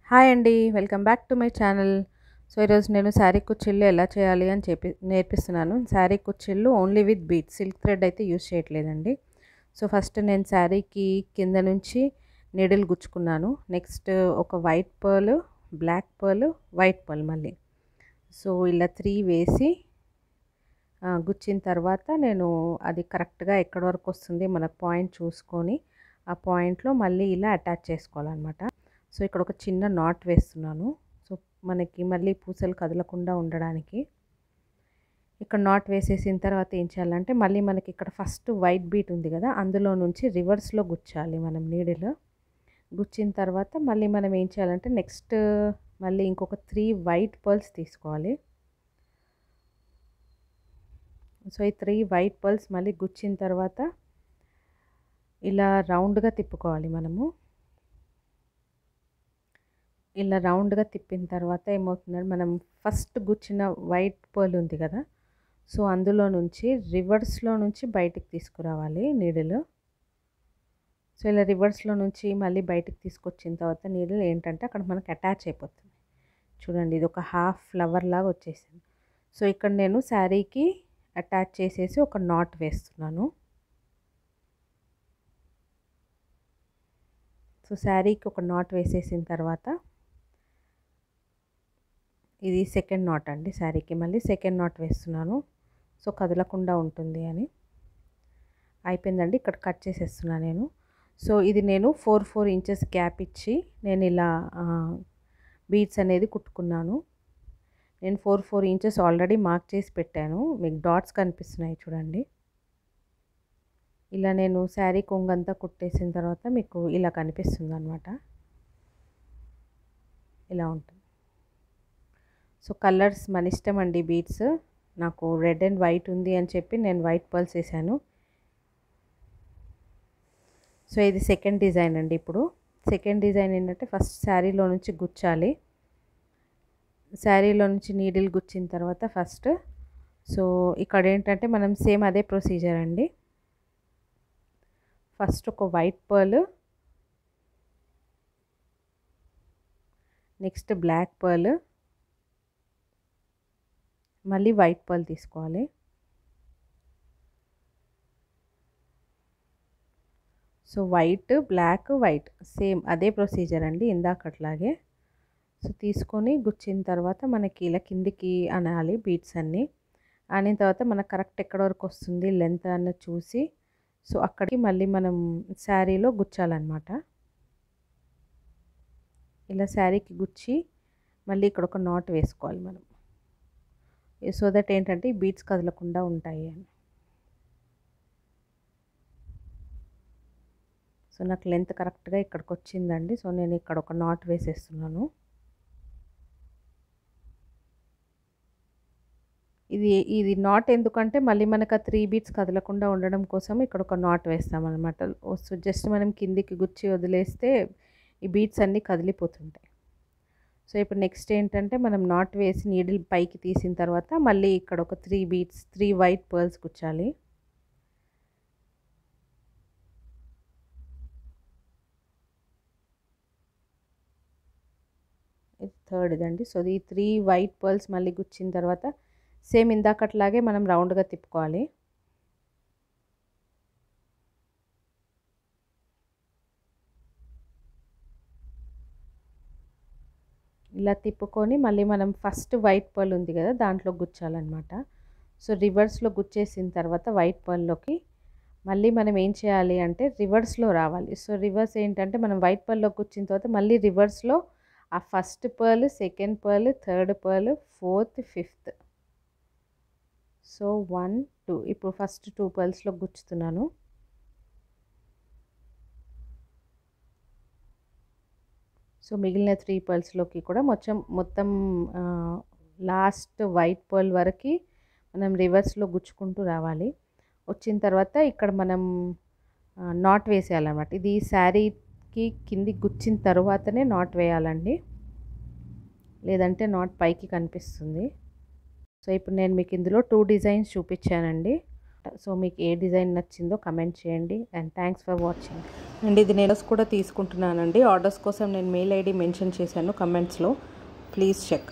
Hi అండి. Welcome back to my channel. So, ఈరోజు నేను శారీ కుచ్చిళ్ళు ఎలా చేయాలి అని నేర్పిస్తున్నాను. శారీ కుచ్చిళ్ళు only with beads, silk thread అయితే యూజ్ చేయట్లేదండి. సో, ఫస్ట్ నేను శారీకి కింద నుంచి నీడిల్ గుచ్చుకున్నాను. నెక్స్ట్ ఒక white pearl, black pearl, white pearl మళ్ళీ. సో, ఇలా 3 వేసి గుచ్చిన తర్వాత నేను అది కరెక్ట్గా ఎక్కడి వరకు వస్తుంది మనకు పాయింట్ చూసుకొని ఆ పాయింట్లో మళ్ళీ ఇలా అటాచ్ చేసుకోవాలన్నమాట. సో, ఇక్కడ ఒక చిన్న నాట్ వేస్తున్నాను. సో, మనకి మళ్ళీ పూసలు కదలకుండా ఉండడానికి. ఇక్కడ నాట్ వేసేసిన తర్వాత ఏం చేయాలంటే మళ్ళీ మనకి ఇక్కడ ఫస్ట్ వైట్ బీట్ ఉంది కదా, అందులో నుంచి రివర్స్లో గుచ్చాలి మనం నీడిల్. గుచ్చిన తర్వాత మళ్ళీ మనం ఏం చేయాలంటే నెక్స్ట్ మళ్ళీ ఇంకొక 3 వైట్ పర్ల్స్ తీసుకోవాలి. సో, ఈ 3 వైట్ పర్ల్స్ మళ్ళీ గుచ్చిన తర్వాత ఇలా రౌండ్గా తిప్పుకోవాలి మనము. ఇలా రౌండ్గా తిప్పిన తర్వాత ఏమవుతుందంటే మనం ఫస్ట్ గుచ్చిన వైట్ పర్ల్ ఉంది కదా, సో అందులో నుంచి రివర్స్లో నుంచి బయటికి తీసుకురావాలి నీడిల్. సో ఇలా రివర్స్లో నుంచి మళ్ళీ బయటికి తీసుకొచ్చిన తర్వాత నీడిల్ ఏంటంటే అక్కడ మనకు అటాచ్ అయిపోతుంది. చూడండి, ఇది ఒక హాఫ్ ఫ్లవర్ లాగా వచ్చేసింది. సో ఇక్కడ నేను శారీకి అటాచ్ చేసేసి ఒక నాట్ వేస్తున్నాను. సో శారీకి ఒక నాట్ వేసేసిన తర్వాత ఇది సెకండ్ నాట్ అండి. శారీకి మళ్ళీ సెకండ్ నాట్ వేస్తున్నాను. సో కదలకుండా ఉంటుంది అని. అయిపోయిందండి, ఇక్కడ కట్ చేసేస్తున్నాను నేను. సో ఇది నేను 4 ఇంచెస్ గ్యాప్ ఇచ్చి నేను ఇలా బీడ్స్ అనేది కుట్టుకున్నాను. నేను 4 ఇంచెస్ ఆల్రెడీ మార్క్ చేసి పెట్టాను. మీకు డాట్స్ కనిపిస్తున్నాయి చూడండి. ఇలా నేను శారీ కొంగంతా కుట్టేసిన తర్వాత మీకు ఇలా కనిపిస్తుంది అన్నమాట. ఇలా ఉంటుంది. సో కలర్స్ మన ఇష్టం అండి. బీడ్స్ నాకు రెడ్ అండ్ వైట్ ఉంది అని చెప్పి నేను వైట్ పర్ల్స్ వేసాను. సో ఇది సెకండ్ డిజైన్ అండి. ఇప్పుడు సెకండ్ డిజైన్ ఏంటంటే ఫస్ట్ శారీలో నుంచి గుచ్చాలి. శారీలో నుంచి నీడిల్ గుచ్చిన తర్వాత ఫస్ట్ సో ఇక్కడ ఏంటంటే మనం సేమ్ అదే ప్రొసీజర్ అండి. ఫస్ట్ ఒక white pearl, next black pearl, మళ్ళీ వైట్ పర్ల్ తీసుకోవాలి. So white, black, white same అదే ప్రొసీజర్ అండి ఇందాకట్లాగే. సో తీసుకొని గుచ్చిన తర్వాత మనకి ఇలా కిందికి అనాలి బీడ్స్ అన్నీ. అనిన తర్వాత మనకు కరెక్ట్ ఎక్కడ వరకు వస్తుంది లెంత్ అన్నది చూసి సో అక్కడికి మళ్ళీ మనం శారీలో గుచ్చాలన్నమాట. ఇలా శారీకి గుచ్చి మళ్ళీ ఇక్కడ ఒక నాట్ వేసుకోవాలి మనం. సో దట్ ఏంటంటే ఈ బీడ్స్ కదలకుండా ఉంటాయి అని. సో నాకు లెంత్ కరెక్ట్గా ఇక్కడికి వచ్చిందండి. సో నేను ఇక్కడ ఒక నాట్ వేసేస్తున్నాను. ఇది నాట్ ఎందుకంటే మళ్ళీ మనకు ఆ 3 బీడ్స్ కదలకుండా ఉండడం కోసం ఇక్కడ ఒక నాట్ వేస్తామన్నమాట. సో జస్ట్ మనం కిందికి గుచ్చి వదిలేస్తే ఈ బీడ్స్ అన్నీ కదిలిపోతుంటాయి. సో ఇప్పుడు నెక్స్ట్ ఏంటంటే మనం నాట్ వేసి నీడిల్ పైకి తీసిన తర్వాత మళ్ళీ ఇక్కడ ఒక 3 బీడ్స్, 3 వైట్ పర్ల్స్ గుచ్చాలి. ఇది థర్డ్ ఇదండి. సో ఈ 3 వైట్ పర్ల్స్ మళ్ళీ గుచ్చిన తర్వాత సేమ్ ఇందాకట్లాగే మనం రౌండ్గా తిప్పుకోవాలి. ఇలా తిప్పుకొని మళ్ళీ మనం ఫస్ట్ వైట్ పర్ల్ ఉంది కదా దాంట్లో గుచ్చాలన్నమాట. సో రివర్స్లో గుచ్చేసిన తర్వాత వైట్ పర్ల్లోకి మళ్ళీ మనం ఏం చేయాలి అంటే రివర్స్లో రావాలి. సో రివర్స్ ఏంటంటే మనం వైట్ పర్ల్లో గుచ్చిన తర్వాత మళ్ళీ రివర్స్లో ఆ first pearl, second pearl, third pearl, fourth, fifth. So 1 2 ఇప్పుడు ఫస్ట్ 2 పర్ల్స్లో గుచ్చుతున్నాను. సో మిగిలిన 3 పర్ల్స్లోకి కూడా మొత్తం లాస్ట్ వైట్ పర్ల్ వరకు మనం రివర్స్లో గుచ్చుకుంటూ రావాలి. వచ్చిన తర్వాత ఇక్కడ మనం నాట్ వేసేయాలన్నమాట. ఇది శారీకి కింది గుచ్చిన తర్వాతనే నాట్ వేయాలండి, లేదంటే నాట్ పైకి కనిపిస్తుంది. సో ఇప్పుడు నేను మీకు ఇందులో 2 డిజైన్స్ చూపించానండి. సో మీకు ఏ డిజైన్ నచ్చిందో కమెంట్ చేయండి. And thanks for watching. And ఇది నేను కూడా తీసుకుంటున్నానండి. ఆర్డర్స్ కోసం నేను మెయిల్ ఐడి మెన్షన్ చేశాను కమెంట్స్లో, ప్లీజ్ చెక్.